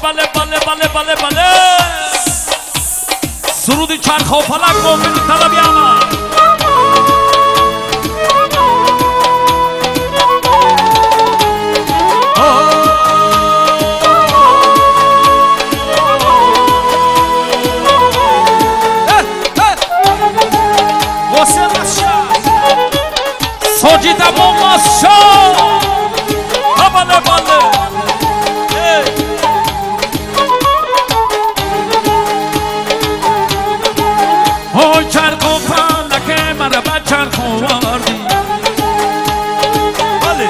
بله بله بله بله بله سرودی چرخ و فلک موقعی طلبی اما سوجی دمو ماسشا بله بله اوی چرخ و فلک مرا چرخ آوردی بله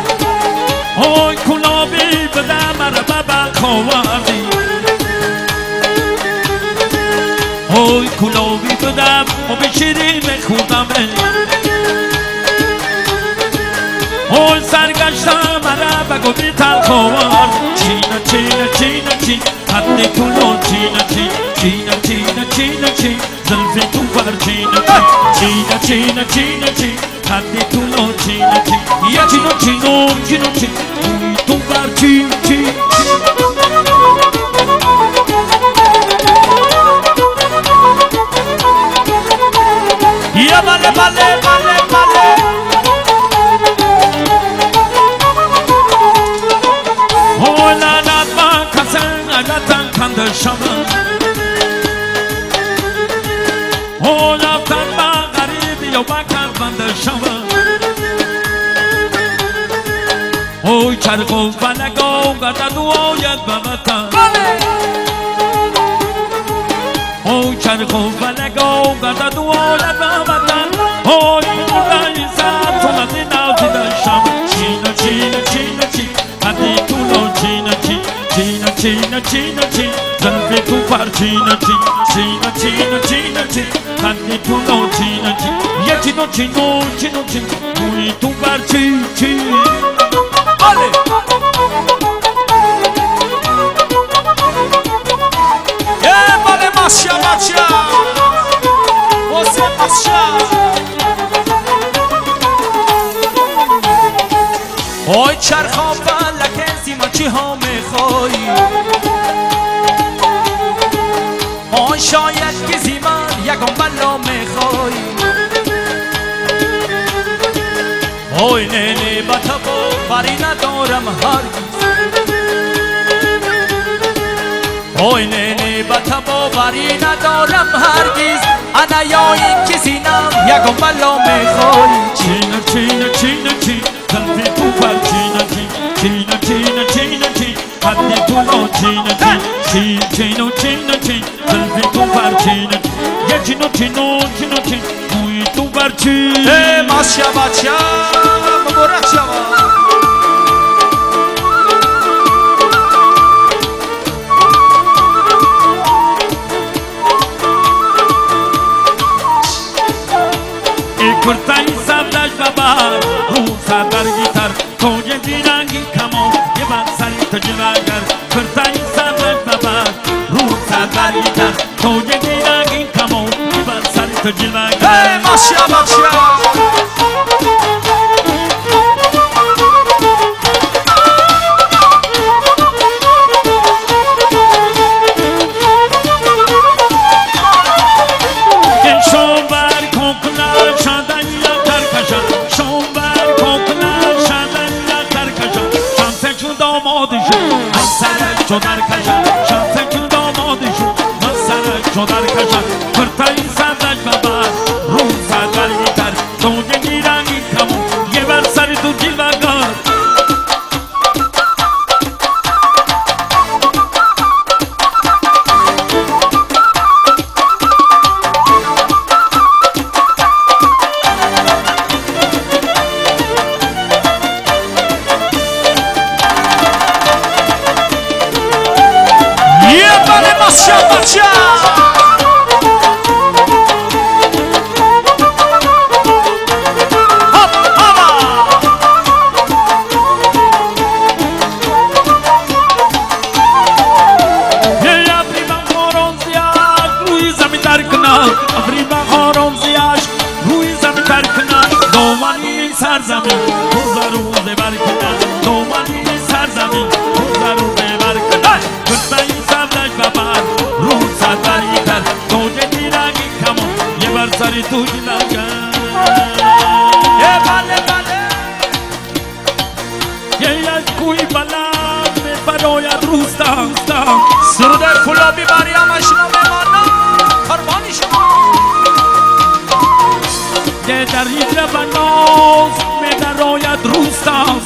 اوی کلابی بده مرا ببک آوردی اوی کلابی بده و به شیرین بخونم اوی سرگشتم مرا بگو بی تلخ آورد چینا چینا چینا چین حد کلو چینا چین چینا چینا چینا چین زلفی تو بر چینا چینا چینا چینا چین حد کلو چینا چین یا چینو چینو چینو چین تو بر چین چین یا بله بله بله بله لعنت من کسن عدتن کند شما رفتن من غریبی و بکن بند شما چرخ و فلک و گردد و آید به وطن چرخ و فلک و گردد و آید به وطن مردن زد تو مزی نازیدن شما چینا چینا چینا چین حدی کلو چینا چین چینا چینا چینا چین زلفی تو پر چینا چین چینا چینا چینا چین حدی کلو چینا چین یه چینو چینو چینو چین توی تو پر چین چین بله بله ماشیا ماشیا واسه ماشیا اوی چرخا فلک زیما چی ها میخوایی اوی شاید که زیما یکم بلا میخوایی اوی نینی با تبا باری ندارم هرگیز اوی نینی با تبا باری ندارم هرگیز انا یا این که زینم یکم بلا میخوایی چینا چینا چینا چین زلفی تو پر چینا چین چینا چینا چینا چین حدی کلو چینا چین چین چینو چینا چین زلفی تو پر چینا چین یه چینو چینو چینو چین توی تو پر چین ماشیا بچیا مبارک شما کرتای سبلش ببر رو سردر گیتر توی دیرنگی کمان یه بند سری تو جلوگر کرتای سبلش ببر رو سردر گیتر توی دیرنگی کمان یه بند سری تو جلوگر ماشیا ماشیا چو در کشم شانس کن دامادشون من سرک چو در کشم کرتای سردش ببر رو سردر گیتر توی دیرنگی کمون یه بر سر تو جلوگر سرزمین روز روز برکنن دومانی سرزمین روز روز برکنن روستم سرود کلابی مریم اشنا بمانم قربانی شما یه در هیجه و ناز می در آید روستم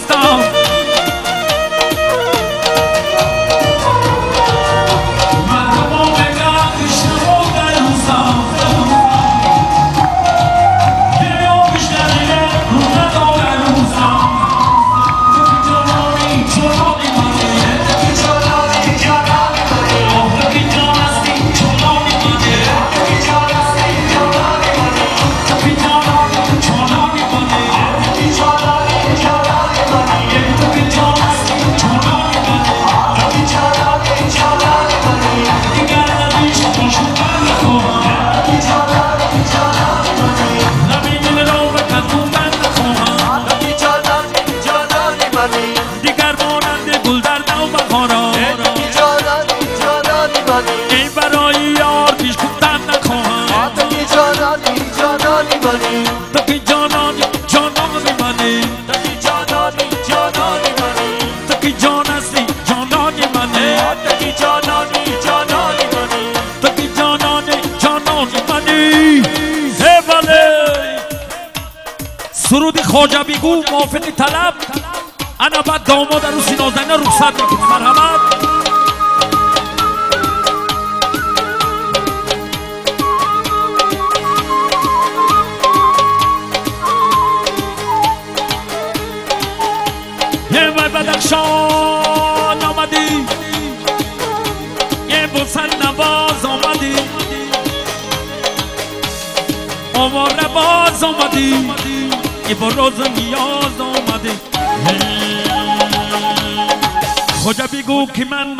سرودی خواجه بیگو موافقی طلب انا بعد داماد عروسی نازنین رخصت میکنم مرحمت یه وای بدخشان آمدی یه بوسن نواز آمدی آوار باز آمدی یه با روز نیاز آمده خواجه بگو که منم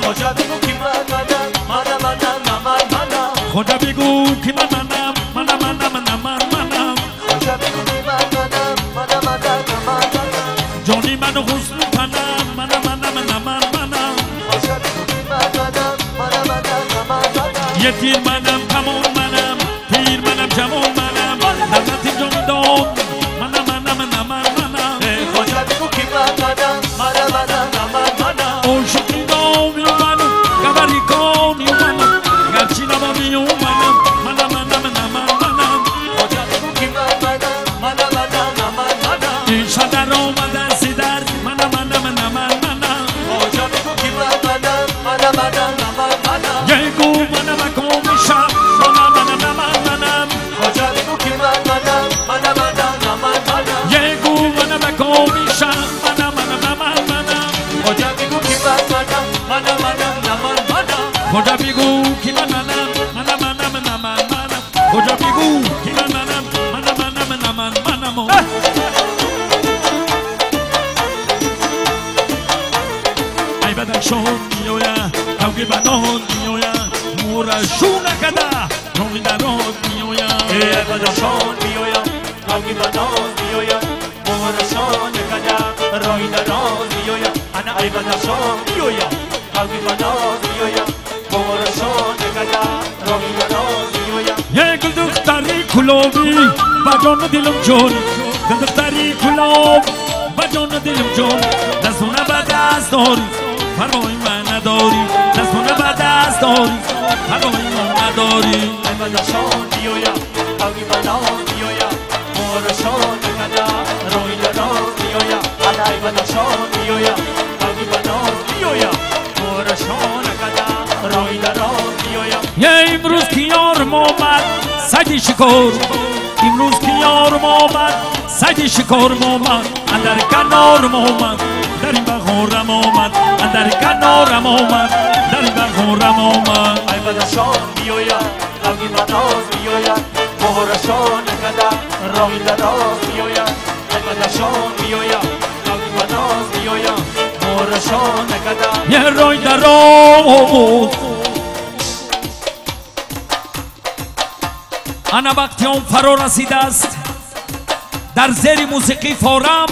خواجه بگو که منم خواجه بگو که منم خواجه بگو که منم جانی من حسن تنم خواجه بگو که منم یه تیر منم کمون منم تیر منم جمون منم لعنتی جون دون منم خواجه بگو که منم اون شکلی دون یو منم گوری کن یو منم گرچی نبام یو منم خواجه بگو که منم این شدر آمدن سیدر منم خواجه بگو که منم یه گو منم اکو میشم منم خواجه بگو که منم یه گو منم اکو میشم منم خواجه بگو که منم خدا بگو که منم خدا بگو که منم ای بدخشان میویا اوگی بنان میویا مورشون کدا روی درات میویا ای بدخشان میویا اوگی بنان میویا مورشان کدا روی دراز میویا انا ای بدخشان میویا اوگی بنان میویا مورشان کدا روی دراز میویا یک دختری کلوبی با جان دلم جون دختری کلوب با جان دلم جون دستونه به دست داری فرمای من نداری دستونه به دست داری فرمای من نداری ای بدخشان میویا اوگی بنان میویا مورشان کدا روی دراز میویا انا ای بدخشان میویا اوگی بنان میویا مورشان کدا روی دراز میویا یه امروز کیارم آمد سگی شکار امروز کیارم آمد سگی شکارم آمد اندر کنارم آمد در این بخورم آمد اندر کنارم آمد در این بخورم آمد ای بدخشان میویا اوگی بناز میویا مورشان کدا روی دراز میویا ای بدخشان میویا اوگی بناز میویا مورشان کدا یه روی دراز انا وقتی اون فرا رسیده است در زیر موسیقی فارم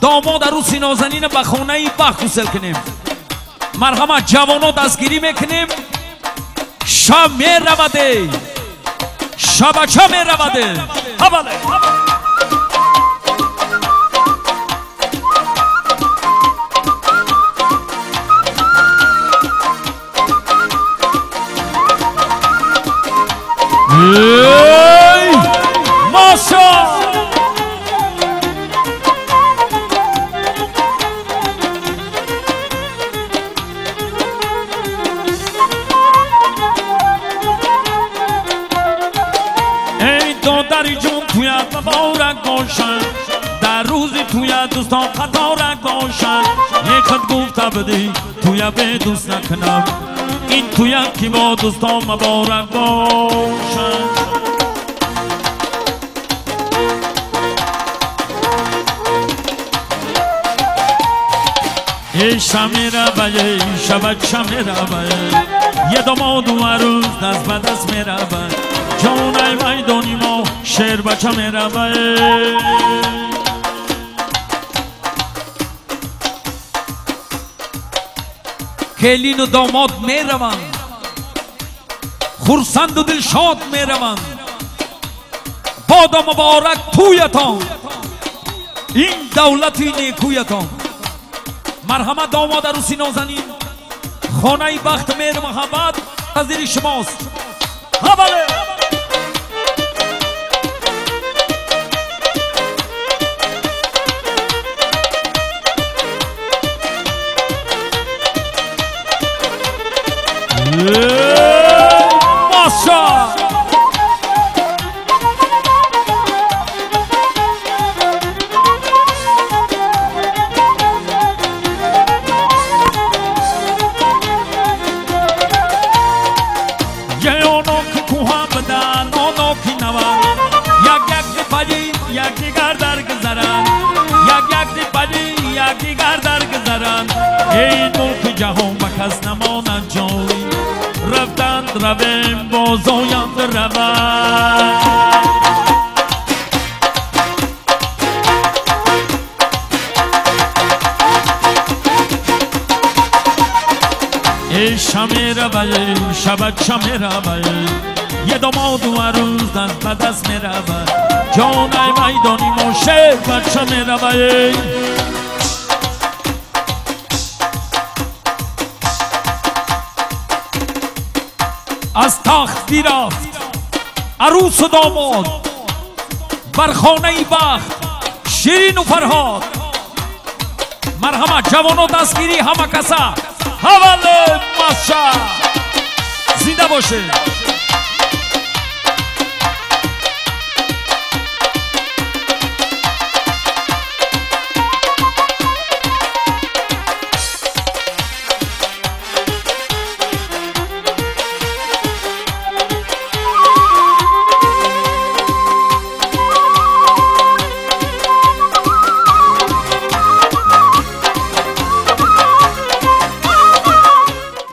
داماد عروسی نازنین به خانه بخ گسل کنیم مرحمت جوانا دستگیری میکنیم شب می رواده شبچه می رواده حواله دختری جون تویت مبارک باشن در روزی تویت دوستان قطارک باشن یک خط گفته بدی تویت به دوست نکنم این تویت که با دوستان مبارک باشن ای شمیره بای شبت شمیره بای یه داماد و عروس دست به دست میره بای جانای میدانی ما شیر بچه میره بای کلین و داماد میروند خورسند و دلشاد میروند بادا مبارک تویتان این دولتی نیکویتان مرحمت داماد عروسی نازنین خانه بخت مهر محبت پذیر شماست حواله ماشا این ملک جهان و کس نماند جایی رفتند رویم باز آیند روند ای شمیره بای شبت شمیره بای یه داماد و عروس دست به دست میره بای جانای میدانی ما شیر بچه میره بای از تخت بیرفت عروس و داماد بر خانه بخت شیرین و فرهاد مرحمت جوان و دستگیری همه کسا حواله ماشا زنده باشه